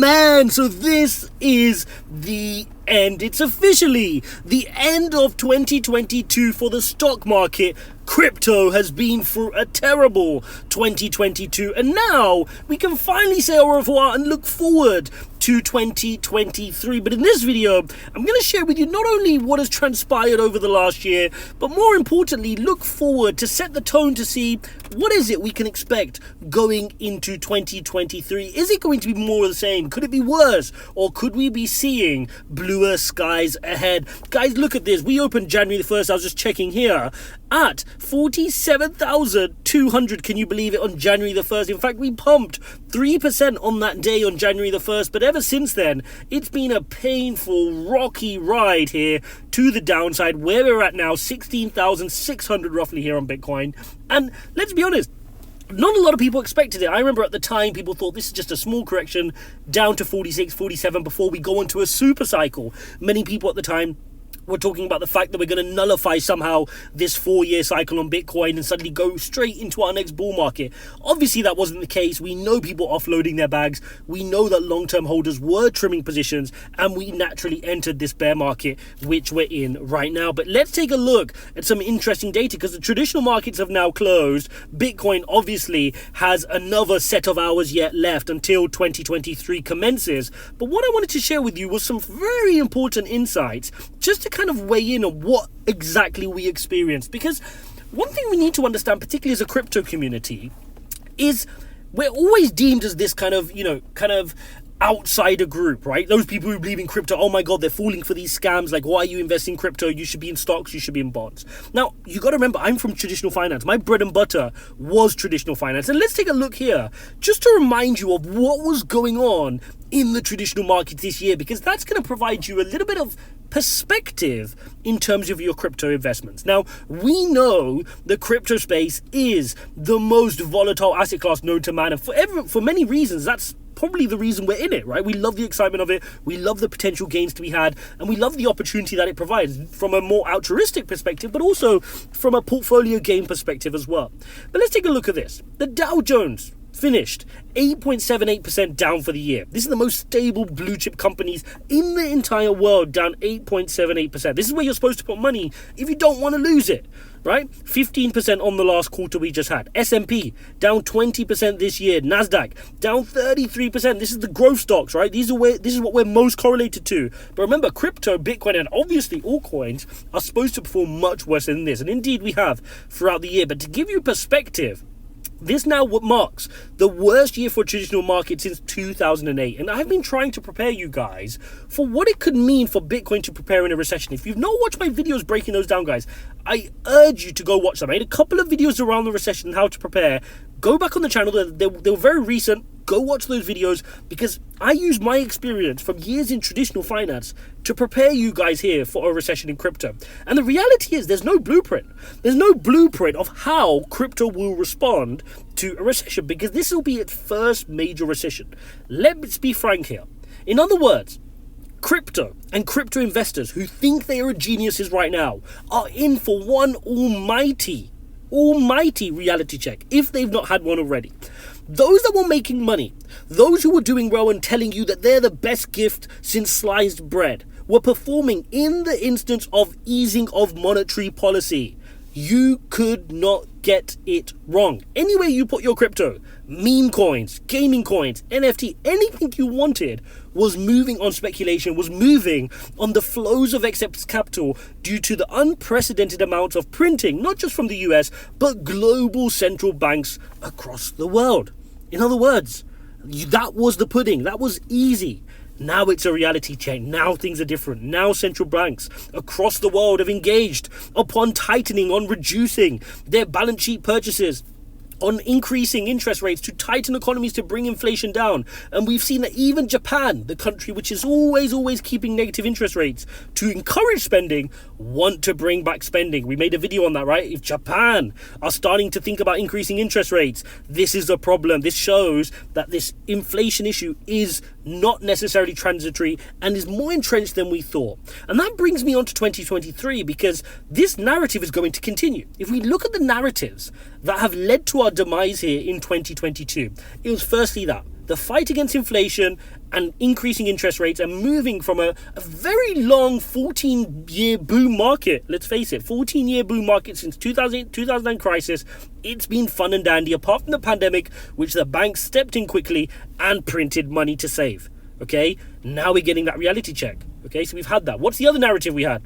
man, so this is the end. It's officially the end of 2022 for the stock market. Crypto has been through a terrible 2022, and now we can finally say au revoir and look forward to 2023. But in this video, I'm going to share with you not only what has transpired over the last year, but more importantly, look forward to set the tone to see what is it we can expect going into 2023. Is it going to be more of the same? Could it be worse? Or could we be seeing bluer skies ahead? Guys, look at this. We opened January the 1st, I was just checking here, at 47,200, can you believe it, on January the 1st. In fact, we pumped 3% on that day on January the 1st, but ever since then, it's been a painful, rocky ride here to the downside, where we're at now, 16,600 roughly here on Bitcoin. And let's be honest, not a lot of people expected it. I remember at the time, people thought this is just a small correction down to 46, 47 before we go into a super cycle. Many people at the time we're talking about the fact that we're going to nullify somehow this 4-year cycle on Bitcoin and suddenly go straight into our next bull market. Obviously, that wasn't the case. We know people offloading their bags. We know that long-term holders were trimming positions, and we naturally entered this bear market, which we're in right now. But let's take a look at some interesting data, because the traditional markets have now closed. Bitcoin obviously has another set of hours yet left until 2023 commences. But what I wanted to share with you was some very important insights, just to kind of weigh in on what exactly we experienced. Because one thing we need to understand, particularly as a crypto community, is we're always deemed as this kind of outsider group, right? Those people who believe in crypto, oh my god, they're falling for these scams, like, why are you investing in crypto? You should be in stocks, you should be in bonds. Now, you got to remember, I'm from traditional finance. My bread and butter was traditional finance. And let's take a look here, just to remind you of what was going on in the traditional markets this year, because that's going to provide you a little bit of perspective in terms of your crypto investments. Now, we know the crypto space is the most volatile asset class known to man, and for many reasons, that's probably the reason we're in it, right? We love the excitement of it, we love the potential gains to be had, and we love the opportunity that it provides from a more altruistic perspective, but also from a portfolio gain perspective as well. But let's take a look at this. The Dow Jones finished 8.78% down for the year. This is the most stable blue chip companies in the entire world, down 8.78%. This is where you're supposed to put money if you don't want to lose it, right? 15% on the last quarter we just had. S&P down 20% this year. Nasdaq down 33%. This is the growth stocks, right? This is what we're most correlated to. But remember, crypto, Bitcoin, and obviously all coins are supposed to perform much worse than this, and indeed we have throughout the year. But to give you perspective, this now marks the worst year for traditional markets since 2008. And I've been trying to prepare you guys for what it could mean for Bitcoin to prepare in a recession. If you've not watched my videos breaking those down, guys, I urge you to go watch them. I made a couple of videos around the recession and how to prepare. Go back on the channel. They were very recent. Go watch those videos, because I use my experience from years in traditional finance to prepare you guys here for a recession in crypto. And the reality is there's no blueprint. There's no blueprint of how crypto will respond to a recession, because this will be its first major recession. Let's be frank here. In other words, crypto and crypto investors who think they are geniuses right now are in for one almighty reality check, if they've not had one already. Those that were making money, those who were doing well and telling you that they're the best gift since sliced bread, were performing in the instance of easing of monetary policy. You could not get it wrong. Anywhere you put your crypto, meme coins, gaming coins, NFT, anything you wanted was moving on speculation, was moving on the flows of excess capital due to the unprecedented amount of printing, not just from the US, but global central banks across the world. In other words, that was the pudding. That was easy. Now it's a reality check. Now things are different. Now central banks across the world have engaged upon tightening, on reducing their balance sheet purchases, on increasing interest rates to tighten economies to bring inflation down. And we've seen that even Japan, the country which is always keeping negative interest rates to encourage spending, want to bring back spending. We made a video on that, right? If Japan are starting to think about increasing interest rates, this is a problem. This shows that this inflation issue is not necessarily transitory and is more entrenched than we thought. And that brings me on to 2023, because this narrative is going to continue. If we look at the narratives that have led to our demise here in 2022, it was firstly that the fight against inflation and increasing interest rates and moving from a very long 14-year boom market. Let's face it, 14-year boom market since 2009 crisis. It's been fun and dandy, apart from the pandemic, which the banks stepped in quickly and printed money to save. Okay, now we're getting that reality check. Okay, so we've had that. What's the other narrative we had?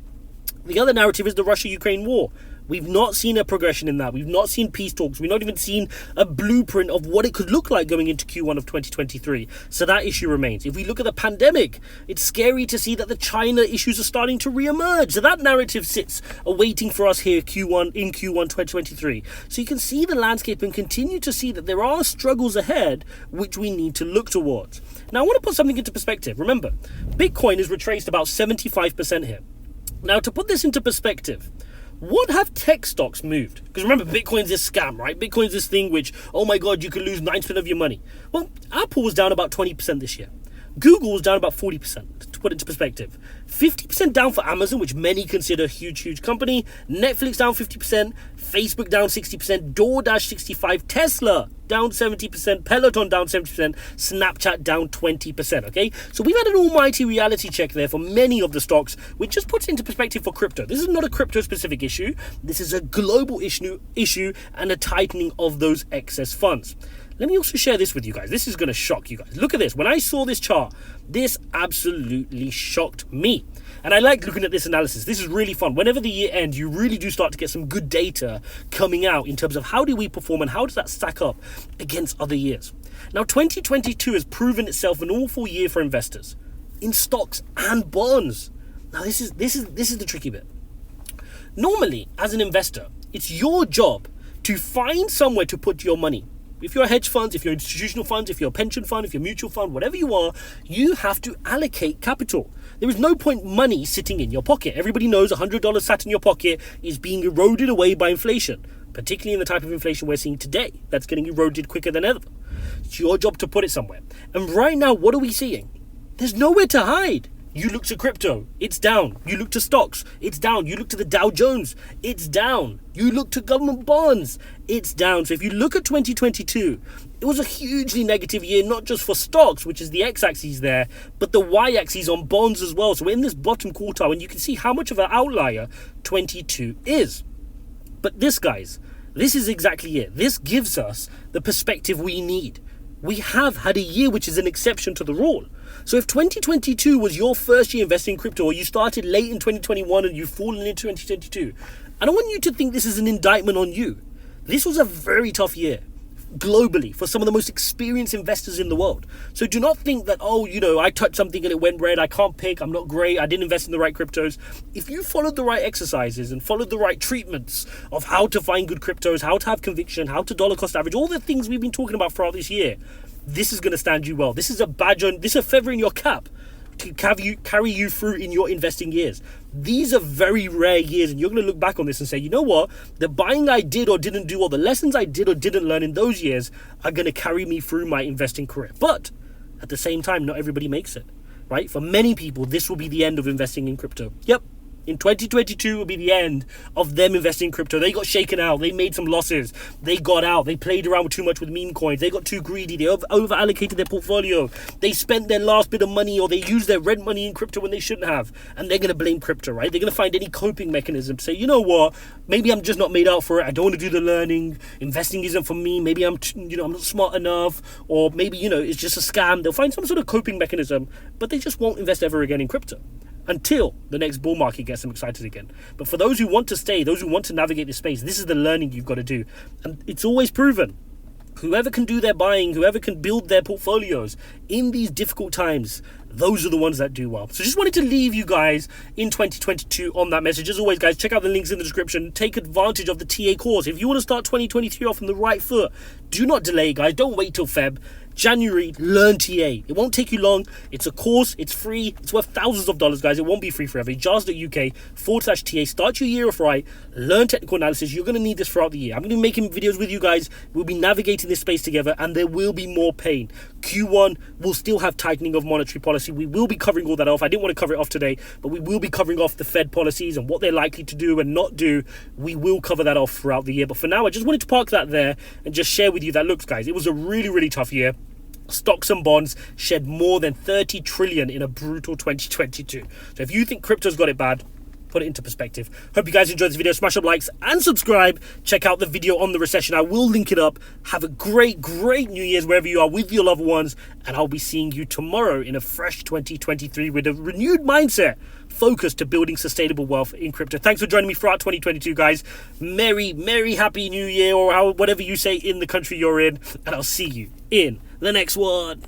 The other narrative is the Russia-Ukraine war. We've not seen a progression in that. We've not seen peace talks. We've not even seen a blueprint of what it could look like going into Q1 of 2023. So that issue remains. If we look at the pandemic, it's scary to see that the China issues are starting to re-emerge. So that narrative sits awaiting for us here in Q1 2023. So you can see the landscape and continue to see that there are struggles ahead which we need to look towards. Now I want to put something into perspective. Remember, Bitcoin is retraced about 75% here. Now to put this into perspective, what have tech stocks moved? Because remember, Bitcoin's this scam, right? Bitcoin's this thing which, oh my God, you could lose 9% of your money. Well, Apple was down about 20% this year. Google was down about 40%, to put it into perspective. 50% down for Amazon, which many consider a huge company. Netflix down 50%, Facebook down 60%, DoorDash 65%, Tesla down 70%, Peloton down 70%, Snapchat down 20%, okay? So we've had an almighty reality check there for many of the stocks, which just puts it into perspective for crypto. This is not a crypto-specific issue. This is a global issue and a tightening of those excess funds. Let me also share this with you guys. This is going to shock you guys. Look at this. When I saw this chart, this absolutely shocked me. And I like looking at this analysis. This is really fun. Whenever the year ends, you really do start to get some good data coming out in terms of how do we perform and how does that stack up against other years. Now, 2022 has proven itself an awful year for investors in stocks and bonds. Now, this is the tricky bit. Normally, as an investor, it's your job to find somewhere to put your money. If you're hedge funds, if you're institutional funds, if you're a pension fund, if you're a mutual fund, whatever you are, you have to allocate capital. There is no point money sitting in your pocket. Everybody knows $100 sat in your pocket is being eroded away by inflation, particularly in the type of inflation we're seeing today. That's getting eroded quicker than ever. It's your job to put it somewhere. And right now, what are we seeing? There's nowhere to hide. You look to crypto, it's down. You look to stocks, it's down. You look to the Dow Jones, it's down. You look to government bonds, it's down. So if you look at 2022, it was a hugely negative year, not just for stocks, which is the x-axis there, but the y-axis on bonds as well. So we're in this bottom quartile, and you can see how much of an outlier 22 is. But this, guys, this is exactly it. This gives us the perspective we need. We have had a year which is an exception to the rule. So if 2022 was your first year investing in crypto, or you started late in 2021 and you've fallen into 2022, I don't want you to think this is an indictment on you. This was a very tough year globally for some of the most experienced investors in the world. So do not think that, I touched something and it went red, I can't pick, I'm not great, I didn't invest in the right cryptos. If you followed the right exercises and followed the right treatments of how to find good cryptos, how to have conviction, how to dollar cost average, all the things we've been talking about throughout this year, this is going to stand you well. This is a badge on, this is a feather in your cap to carry you through in your investing years. These are very rare years, and you're going to look back on this and say, you know what, the buying I did or didn't do, or the lessons I did or didn't learn in those years are going to carry me through my investing career. But at the same time, not everybody makes it, right? For many people, this will be the end of investing in crypto. Yep. In 2022 will be the end of them investing in crypto. They got shaken out. They made some losses. They got out. They played around too much with meme coins. They got too greedy. They over-allocated their portfolio. They spent their last bit of money, or they used their red money in crypto when they shouldn't have. And they're going to blame crypto, right? They're going to find any coping mechanism to say, you know what? Maybe I'm just not made out for it. I don't want to do the learning. Investing isn't for me. Maybe I'm not smart enough. Or maybe, it's just a scam. They'll find some sort of coping mechanism, but they just won't invest ever again in crypto until the next bull market gets them excited again. But for those who want to stay, those who want to navigate this space, this is the learning you've got to do. And it's always proven. Whoever can do their buying, whoever can build their portfolios in these difficult times, those are the ones that do well. So just wanted to leave you guys in 2022 on that message. As always, guys, check out the links in the description. Take advantage of the TA course. If you want to start 2023 off on the right foot, do not delay, guys. Don't wait till Feb. January, learn TA. It won't take you long. It's a course. It's free. It's worth thousands of dollars, guys. It won't be free forever. jars.uk/TA. Start your year off right. Learn technical analysis. You're going to need this throughout the year. I'm going to be making videos with you guys. We'll be navigating this space together, and there will be more pain. Q1 will still have tightening of monetary policy. We will be covering all that off. I didn't want to cover it off today, but we will be covering off the Fed policies and what they're likely to do and not do. We will cover that off throughout the year. But for now, I just wanted to park that there and just share with you that, look, guys, it was a really, really tough year. stocks and bonds shed more than 30 trillion in a brutal 2022. So if you think crypto's got it bad, put it into perspective. Hope you guys enjoyed this video. Smash up likes and subscribe. Check out the video on the recession. I will link it up. Have a great New Year's wherever you are with your loved ones, and I'll be seeing you tomorrow in a fresh 2023 with a renewed mindset focused to building sustainable wealth in crypto. Thanks for joining me throughout 2022, guys. Merry happy new year, or whatever you say in the country you're in, and I'll see you in the next one.